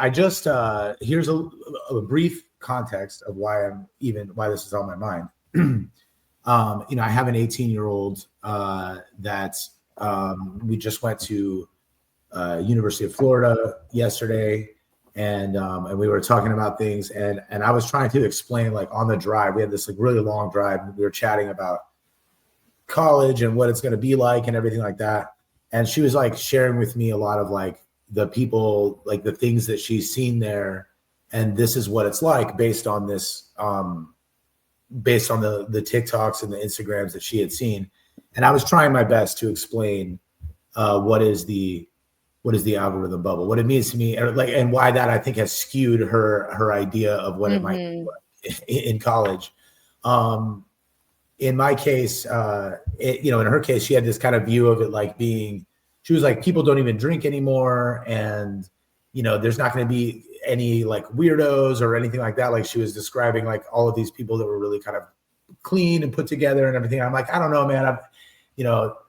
I just here's a brief context of why this is on my mind. I have an 18-year-old that we just went to University of Florida yesterday, and we were talking about things, and I was trying to explain, like, on the drive, we had this like really long drive, and we were chatting about college and what it's going to be like and everything like that. And she was like sharing with me a lot of like the people, like the things that she's seen there, and this is what it's like based on this, based on the TikToks and the Instagrams that she had seen. And I was trying my best to explain what is the algorithm bubble, what it means to me, and why that I think has skewed her idea of what it might be like in college. In my case, in her case, she had this kind of view of it like being, she was like, people don't even drink anymore, and there's not going to be any like weirdos or anything like that. Like, she was describing like all of these people that were really kind of clean and put together and everything. I'm like, I don't know, man.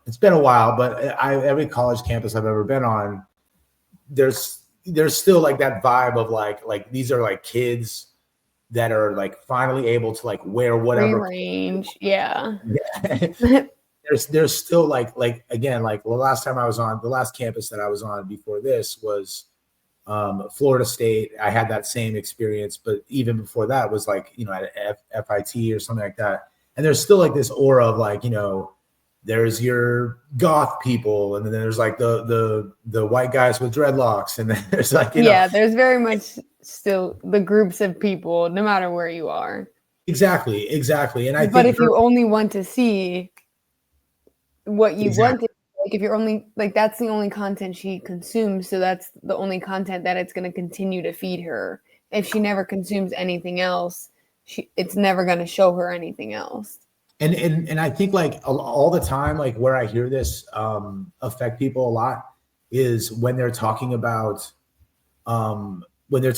It's been a while, but every college campus I've ever been on, there's still like that vibe of like these are like kids that are like finally able to like wear whatever free range. Yeah. There's still like again, like the last campus that I was on before this was Florida State. I had that same experience, but even before that was like, at FIT or something like that. And there's still like this aura of like, there's your goth people, and then there's like the white guys with dreadlocks, and then there's like, there's very much still the groups of people, no matter where you are. Exactly. And but if you only want to see what you want to, like, if you're only like, that's the only content she consumes, so that's the only content that it's going to continue to feed her. If she never consumes anything else, it's never going to show her anything else. And I think like all the time, like where I hear this affect people a lot is when they're talking about when they're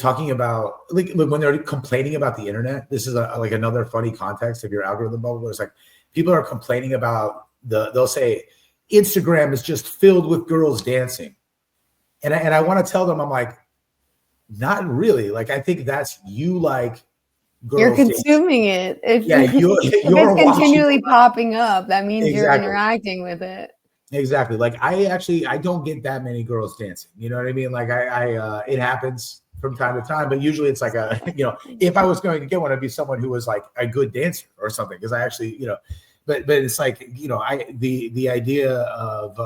complaining about the internet. This is like another funny context of your algorithm bubble, where it's like people are complaining about they'll say Instagram is just filled with girls dancing. And I want to tell them, I'm like, not really. Like, I think that's you, like, you're consuming it. If it's continually popping up, that means you're interacting with it. Exactly. Like, I don't get that many girls dancing. You know what I mean? Like, it happens from time to time, but usually it's like if I was going to get one, it'd be someone who was like a good dancer or something. Cause I actually, but it's like, the idea of,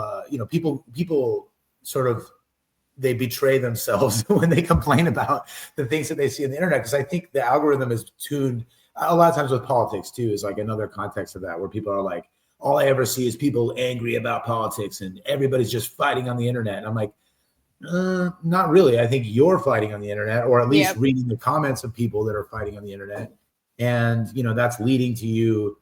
people sort of, they betray themselves when they complain about the things that they see on the internet. Because I think the algorithm is tuned a lot of times with politics too, is like another context of that, where people are like, all I ever see is people angry about politics and everybody's just fighting on the internet. And I'm like, not really. I think you're fighting on the internet, or at least reading the comments of people that are fighting on the internet. And, that's leading to you,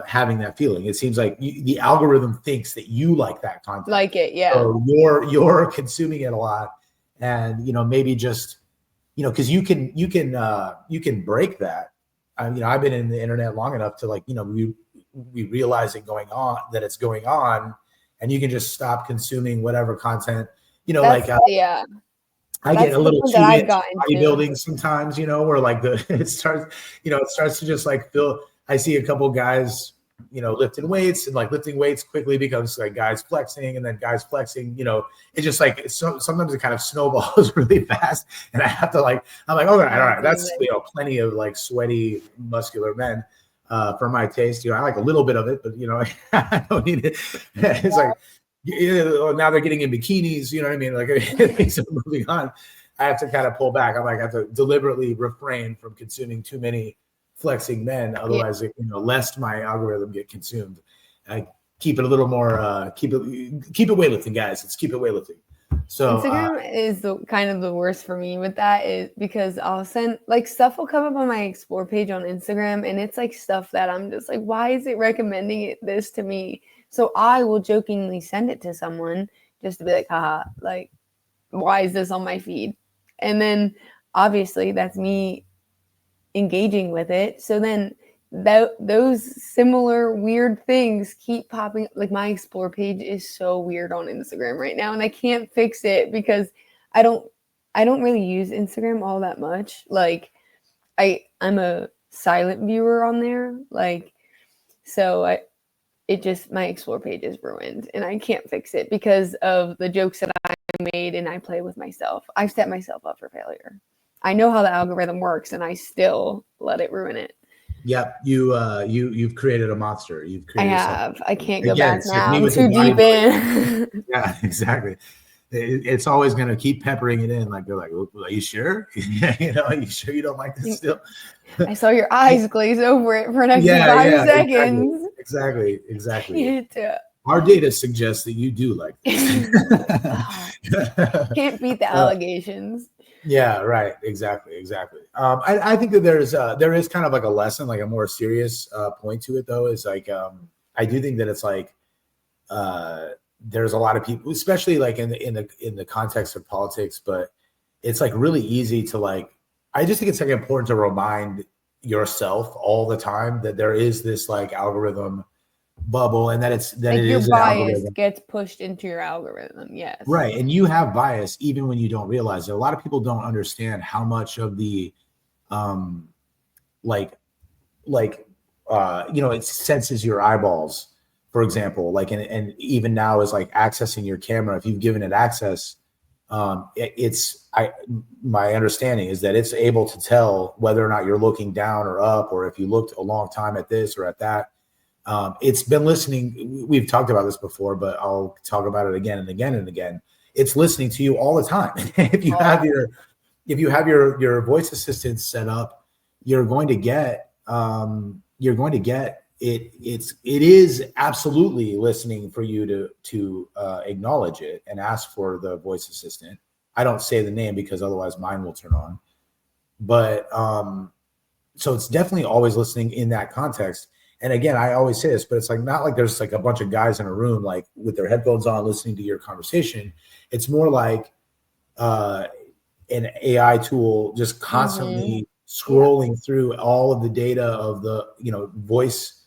having that feeling. It seems like the algorithm thinks that you like that content. Like it, yeah. So you're consuming it a lot, and maybe just because you can break that. I've been in the internet long enough to like we realize that it's going on, and you can just stop consuming whatever content. I get a little too into bodybuilding sometimes. Where like it starts to just like feel. I see a couple guys, lifting weights, and like lifting weights quickly becomes like guys flexing, and then guys flexing, it's just like, sometimes it kind of snowballs really fast. And I have to I'm like, all right, that's, plenty of like sweaty, muscular men for my taste. I like a little bit of it, but I don't need it. It's like, now they're getting in bikinis, you know what I mean? Like, things are moving on. I have to kind of pull back. I'm like, I have to deliberately refrain from consuming too many flexing men, otherwise lest my algorithm get consumed. I keep it a little more keep it weightlifting, guys. Let's keep it weightlifting. So Instagram is the kind of the worst for me with that, is because I'll send like stuff will come up on my explore page on Instagram, and it's like stuff that I'm just like, why is it recommending this to me? So I will jokingly send it to someone just to be like, haha, like, why is this on my feed? And then obviously that's me engaging with it. So then those similar weird things keep popping. Like, my explore page is so weird on Instagram right now, and I can't fix it because I don't I don't really use Instagram all that much. Like I'm a silent viewer on there. Like, so my explore page is ruined and I can't fix it because of the jokes that I made and I play with myself. I've set myself up for failure. I know how the algorithm works and I still let it ruin it. Yep, you've created a monster. You've created. I have. I can't go Again, back now. me I'm with the too deep bodybuilding. in. Yeah, exactly. It's always going to keep peppering it in. Like they're like, "Are you sure? Are you sure you don't like this still?" I saw your eyes glaze over it for an extra 5 seconds. Exactly. Our data suggests that you do like this. Can't beat the allegations. Yeah, right. Exactly. I think that there is kind of like a lesson, like a more serious point to it, though, is like I do think that it's like there's a lot of people, especially like in the context of politics, but it's like really easy to like. I just think it's like important to remind yourself all the time that there is this like algorithm bubble and that like it your is bias gets pushed into your algorithm. Yes. Right. And you have bias even when you don't realize it. A lot of people don't understand how much of the it senses your eyeballs, for example, like and even now is like accessing your camera. If you've given it access, my understanding is that it's able to tell whether or not you're looking down or up, or if you looked a long time at this or at that. It's been listening. We've talked about this before, but I'll talk about it again and again and again. It's listening to you all the time. If you have your voice assistant set up, you're going to get it. It is absolutely listening for you to acknowledge it and ask for the voice assistant. I don't say the name because otherwise mine will turn on. But so it's definitely always listening in that context. And again, I always say this, but it's like not like there's like a bunch of guys in a room like with their headphones on listening to your conversation. It's more like an AI tool just constantly scrolling through all of the data of the voice,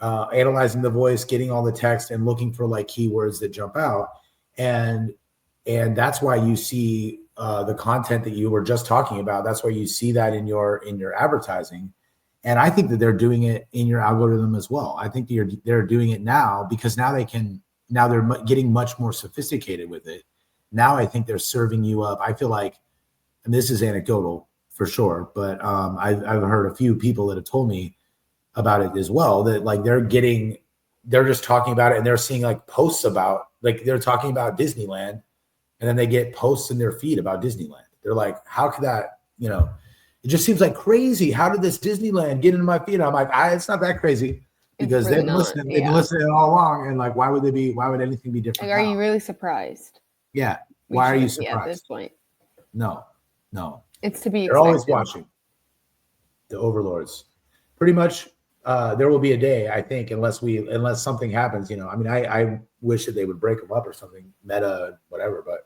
analyzing the voice, getting all the text, and looking for like keywords that jump out. And that's why you see the content that you were just talking about. That's why you see that in your advertising. And I think that they're doing it in your algorithm as well. I think they're doing it now because now they're getting much more sophisticated with it. Now I think they're serving you up. I feel like, and this is anecdotal for sure, but I've heard a few people that have told me about it as well, that like they're just talking about it and they're seeing like posts about, like they're talking about Disneyland, and then they get posts in their feed about Disneyland. They're like, how could that, it just seems like crazy. How did this Disneyland get into my feed? I'm like, it's not that crazy because they've been listening all along. And like, why would anything be different? Like, are you really surprised? Yeah. Why are you surprised? At this point? No. It's to be expected. They're always watching. The overlords. Pretty much there will be a day, I think, unless something happens, I wish that they would break them up or something, Meta, whatever. But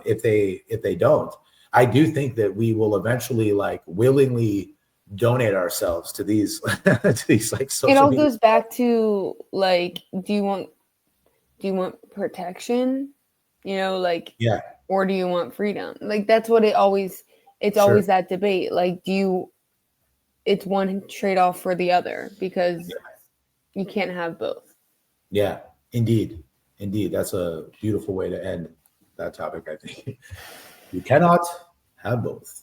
if they don't, I do think that we will eventually like willingly donate ourselves to these like social it all media. Goes back to like, do you want protection, or do you want freedom? Like that's what always that debate. Like, it's one trade-off for the other because you can't have both. Yeah, indeed. That's a beautiful way to end that topic. I think you cannot have both.